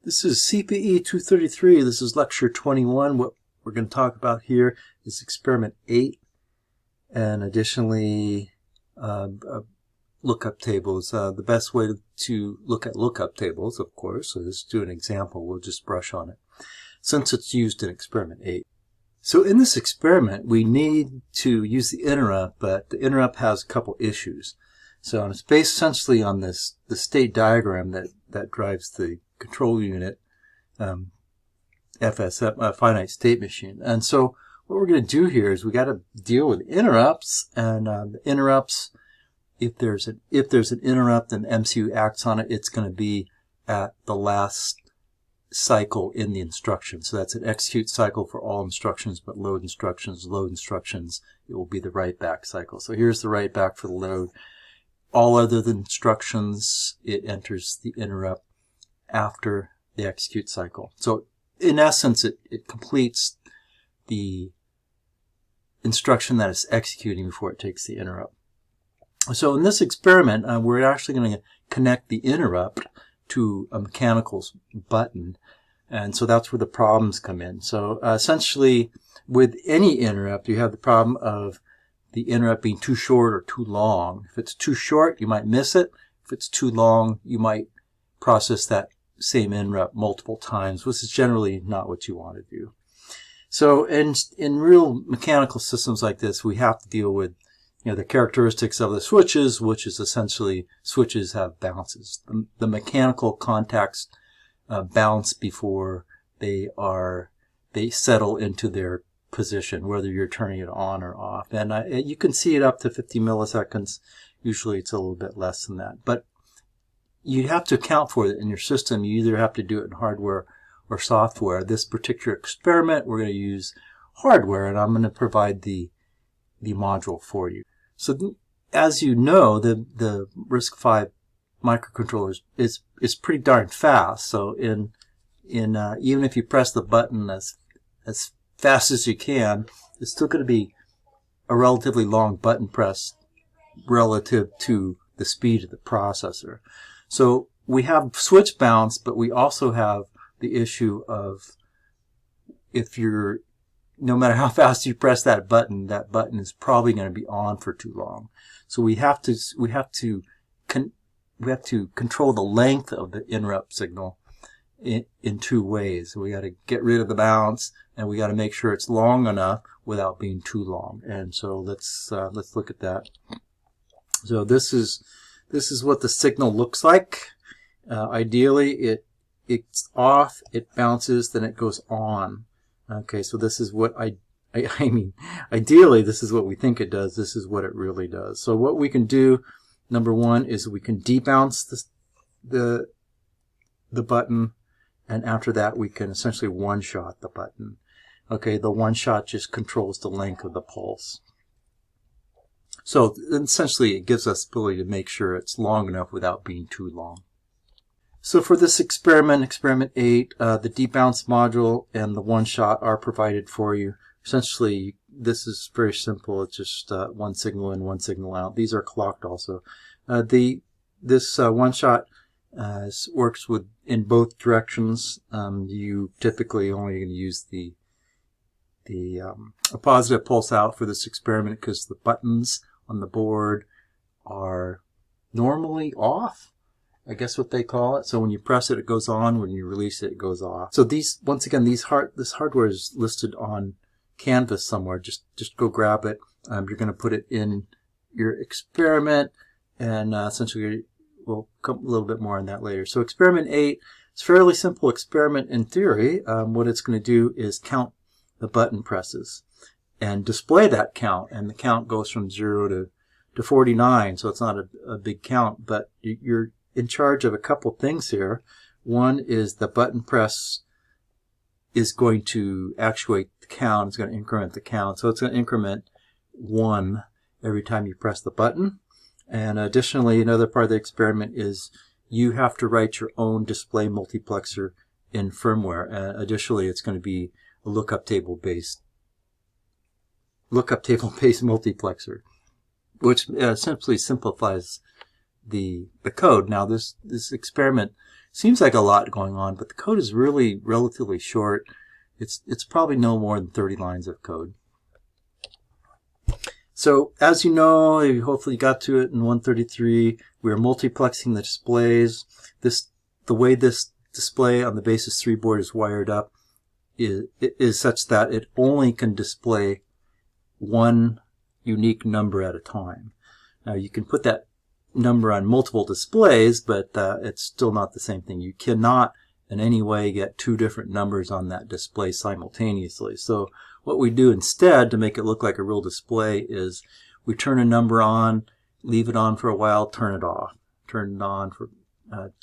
This is CPE 233. This is lecture 21. What we're going to talk about here is experiment 8 and additionally lookup tables. The best way to look at lookup tables, of course, so let's do an example. We'll just brush on it since it's used in experiment 8. So in this experiment, we need to use the interrupt, but the interrupt has a couple issues. So it's based essentially on the state diagram that drives the control unit, FSM, finite state machine. And so what we're going to do here is we got to deal with interrupts, and the interrupts, if there's an interrupt and MCU acts on it, it's going to be at the last cycle in the instruction. So that's an execute cycle for all instructions, but load instructions, it will be the write back cycle. So here's the write back for the load. All other than instructions, it enters the interrupt after the execute cycle. So in essence, it completes the instruction that it's executing before it takes the interrupt. So in this experiment, we're actually going to connect the interrupt to a mechanical button, and so that's where the problems come in. So essentially, with any interrupt, you have the problem of the interrupt being too short or too long. If it's too short, you might miss it. If it's too long, you might process that same interrupt multiple times, which is generally not what you want to do. So in real mechanical systems like this, we have to deal with the characteristics of the switches, which is essentially switches have bounces. The mechanical contacts bounce before they settle into their position, whether you're turning it on or off. And you can see it up to 50 milliseconds. Usually it's a little bit less than that. But you have to account for it in your system. You either have to do it in hardware or software. This particular experiment, we're going to use hardware, and I'm going to provide the module for you. So as you know, the RISC-V microcontroller is pretty darn fast. So even if you press the button as fast as you can, it's still going to be a relatively long button press relative to the speed of the processor. So we have switch bounce, but we also have the issue of no matter how fast you press that button is probably going to be on for too long. So we have to control the length of the interrupt signal in two ways. We got to get rid of the bounce, and we got to make sure it's long enough without being too long. And so let's look at that. So this is what the signal looks like. Ideally, it's off, it bounces, then it goes on. Okay, so this is what I mean, ideally, this is what we think it does. This is what it really does. So what we can do, number one, is we can debounce the button, and after that, we can essentially one-shot the button. Okay, the one-shot just controls the length of the pulse. So essentially, it gives us the ability to make sure it's long enough without being too long. So for this experiment, experiment 8, the debounce module and the one-shot are provided for you. Essentially, this is very simple. It's just one signal in, one signal out. These are clocked also. This one-shot works in both directions. You typically only going to use a positive pulse out for this experiment because the buttons on the board are normally off, I guess what they call it. So when you press it, it goes on. When you release it, it goes off. So once again, this hardware is listed on Canvas somewhere. Just go grab it. You're going to put it in your experiment, and essentially we'll come a little bit more on that later. So experiment 8, it's a fairly simple experiment in theory. What it's going to do is count the button presses and display that count, and the count goes from 0 to 49. So it's not a big count, but you're in charge of a couple things here. One is the button press is going to actuate the count. It's going to increment the count. So it's going to increment 1 every time you press the button. And additionally, another part of the experiment is you have to write your own display multiplexer in firmware. Additionally, it's going to be a lookup table based multiplexer, which simply simplifies the code. Now this experiment seems like a lot going on, but the code is really relatively short. It's probably no more than 30 lines of code. So as you know, you hopefully got to it in 133, we are multiplexing the displays. The way this display on the Basis 3 board is wired up is such that it only can display one unique number at a time. Now you can put that number on multiple displays, but it's still not the same thing. You cannot in any way get two different numbers on that display simultaneously. So what we do instead to make it look like a real display is we turn a number on, leave it on for a while, turn it off. Turn it on for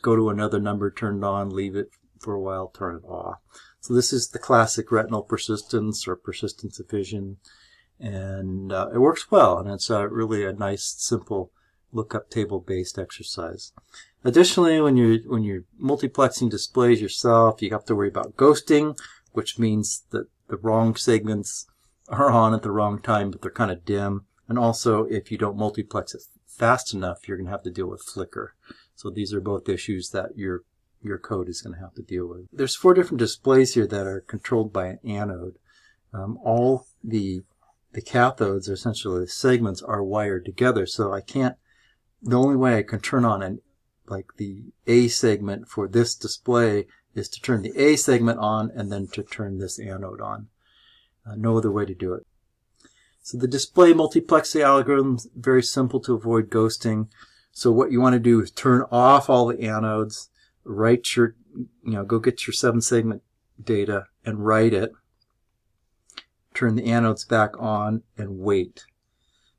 go to another number, turn it on, leave it for a while, turn it off. So this is the classic retinal persistence or persistence of vision, and it works well, and it's really a nice, simple lookup table-based exercise. Additionally, when you're multiplexing displays yourself, you have to worry about ghosting, which means that the wrong segments are on at the wrong time, but they're kind of dim. And also, if you don't multiplex it fast enough, you're going to have to deal with flicker. So these are both issues that your code is going to have to deal with. There's 4 different displays here that are controlled by an anode. All the cathodes, or essentially the segments, are wired together. So I can't. The only way I can turn on the A segment for this display is to turn the A segment on and then to turn this anode on. No other way to do it. So the display multiplexing algorithm is very simple to avoid ghosting. So what you want to do is turn off all the anodes, write your, go get your 7-segment data and write it. Turn the anodes back on and wait.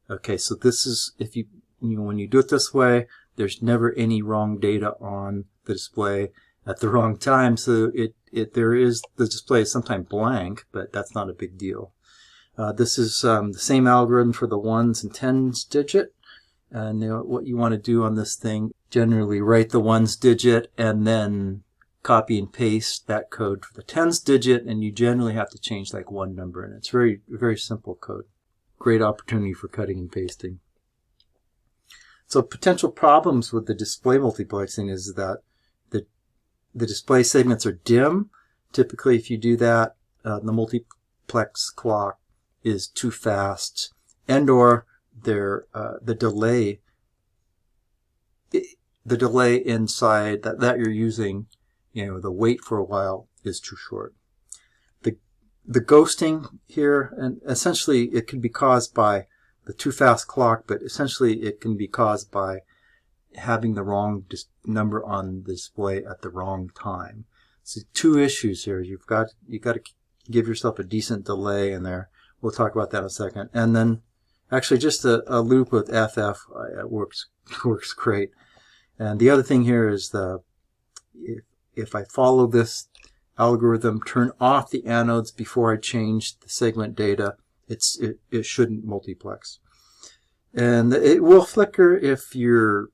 Okay, so this is, if when you do it this way, there's never any wrong data on the display at the wrong time. So the display is sometimes blank, but that's not a big deal. This is the same algorithm for the 1s and 10s digit. And what you want to do on this thing, generally write the 1s digit and then copy and paste that code for the 10s digit, and you generally have to change like one number, and it's very, very simple code. Great opportunity for cutting and pasting. So potential problems with the display multiplexing is that the display segments are dim. Typically, if you do that, the multiplex clock is too fast, and or the delay inside that you're using, the wait for a while, is too short. The ghosting here, and essentially it can be caused by the too fast clock, but essentially it can be caused by having the wrong number on the display at the wrong time. So 2 issues here. You've got to give yourself a decent delay in there. We'll talk about that in a second. And then actually just a loop with FF works great. And the other thing here is if I follow this algorithm, turn off the anodes before I change the segment data, it shouldn't multiplex. And it will flicker if the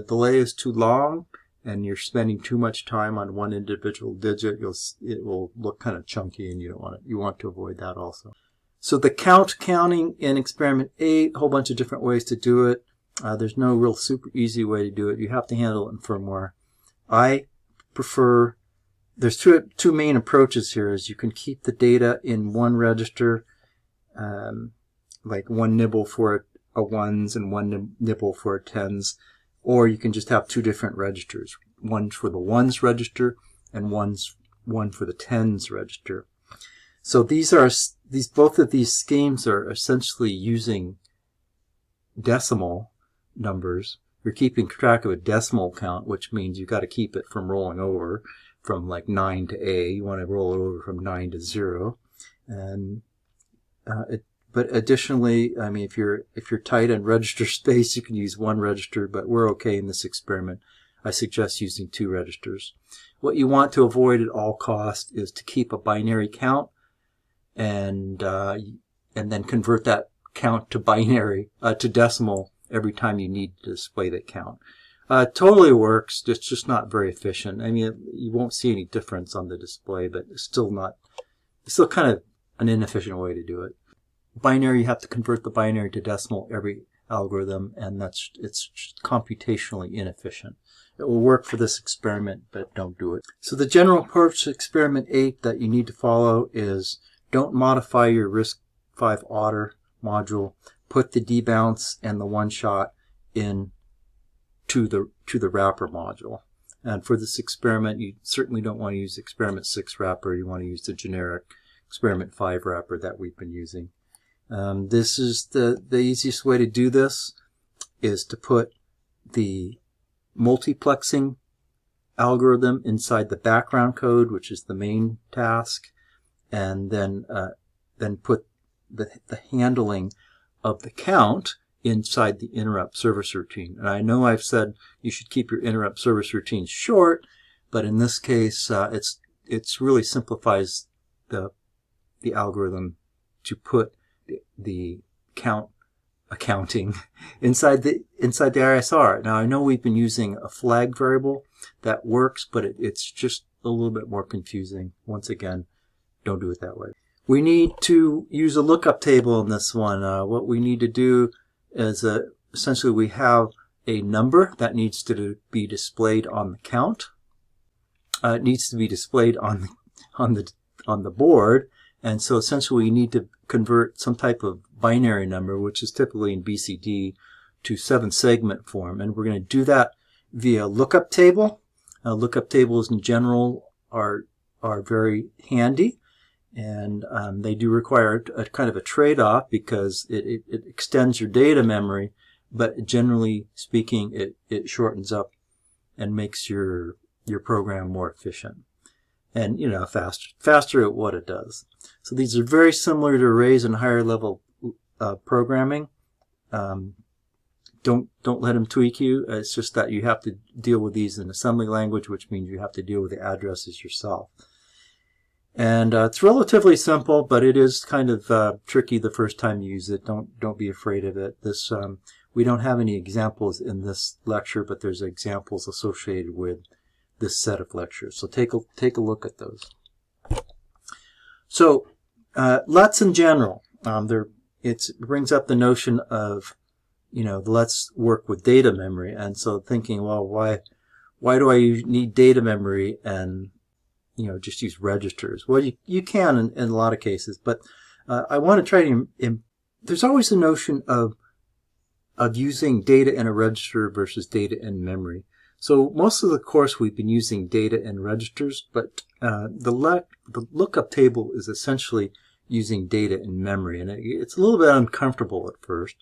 delay is too long and you're spending too much time on one individual digit. It will look kind of chunky, and you want to avoid that also. So the counting in experiment 8, a whole bunch of different ways to do it. There's no real super easy way to do it. You have to handle it in firmware. I prefer, there's two main approaches here. Is you can keep the data in one register, like one nibble for a 1s and one nibble for a 10s, or you can just have 2 different registers, one for the 1s register and one for the 10s register. So both of these schemes are essentially using decimal numbers. You're keeping track of a decimal count, which means you've got to keep it from rolling over from like 9 to A. You want to roll it over from 9 to 0. And but additionally, I mean, if you're tight on register space, you can use 1 register, but we're okay in this experiment. I suggest using 2 registers. What you want to avoid at all costs is to keep a binary count and then convert that count to binary, to decimal every time you need to display that count. Totally works, it's just not very efficient. I mean, you won't see any difference on the display, but it's still kind of an inefficient way to do it. Binary, you have to convert the binary to decimal algorithm, and it's computationally inefficient. It will work for this experiment, but don't do it. So the general approach to experiment 8 that you need to follow is don't modify your RISC-V order module. Put the debounce and the one-shot in to the wrapper module. And for this experiment, you certainly don't want to use experiment 6 wrapper. You want to use the generic experiment 5 wrapper that we've been using. This is the easiest way to do this is to put the multiplexing algorithm inside the background code, which is the main task, and then put the handling of the count inside the interrupt service routine. And I know I've said you should keep your interrupt service routines short, but in this case, it's really simplifies the algorithm to put the count accounting inside the ISR. Now I know we've been using a flag variable that works, but it's just a little bit more confusing. Once again, don't do it that way. We need to use a lookup table in this one. What we need to do is essentially we have a number that needs to be displayed on the count. It needs to be displayed on the board, and so essentially we need to convert some type of binary number, which is typically in BCD, to 7-segment form, and we're going to do that via lookup table. Lookup tables in general are very handy, and they do require a kind of a trade-off because it extends your data memory, but generally speaking, it shortens up and makes your program more efficient and faster at what it does. So these are very similar to arrays and higher level programming. Don't let them tweak you. It's just that you have to deal with these in assembly language, which means you have to deal with the addresses yourself. And it's relatively simple, but it is kind of tricky the first time you use it. Don't be afraid of it. This we don't have any examples in this lecture, but there's examples associated with this set of lectures. So take a look at those. So LETs in general, it brings up the notion of let's work with data memory, and so thinking, well, why do I need data memory and just use registers? Well, you can in a lot of cases, but I want to try to there's always a notion of using data in a register versus data in memory. So most of the course we've been using data in registers, but the lookup table is essentially using data in memory, and it's a little bit uncomfortable at first,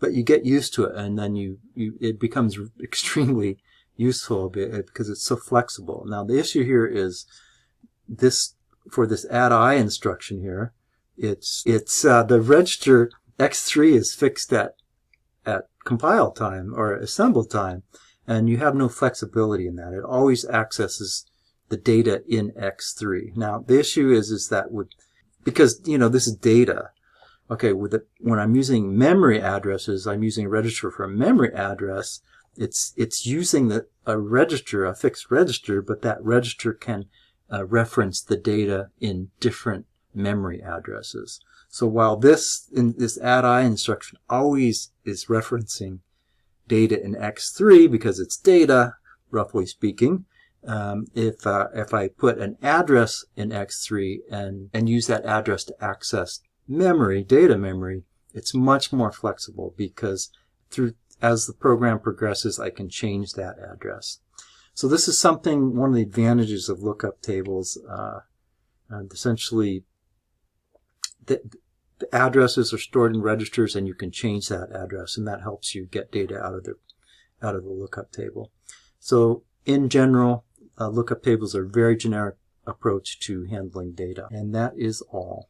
but you get used to it, and then it becomes extremely useful because it's so flexible. Now the issue here is for this add I instruction here, it's the register X3 is fixed at compile time or assemble time, and you have no flexibility in that. It always accesses the data in X3. Now the issue is that because this is data. Okay, when I'm using memory addresses, I'm using a register for a memory address. It's using a register, a fixed register, but that register can reference the data in different memory addresses. So while this add I instruction always is referencing data in X3 because it's data, roughly speaking, if I put an address in X3 and use that address to access memory, data memory, it's much more flexible because as the program progresses, I can change that address. So this is one of the advantages of lookup tables. Essentially, the addresses are stored in registers, and you can change that address, and that helps you get data out of the lookup table. So in general, lookup tables are a very generic approach to handling data, and that is all.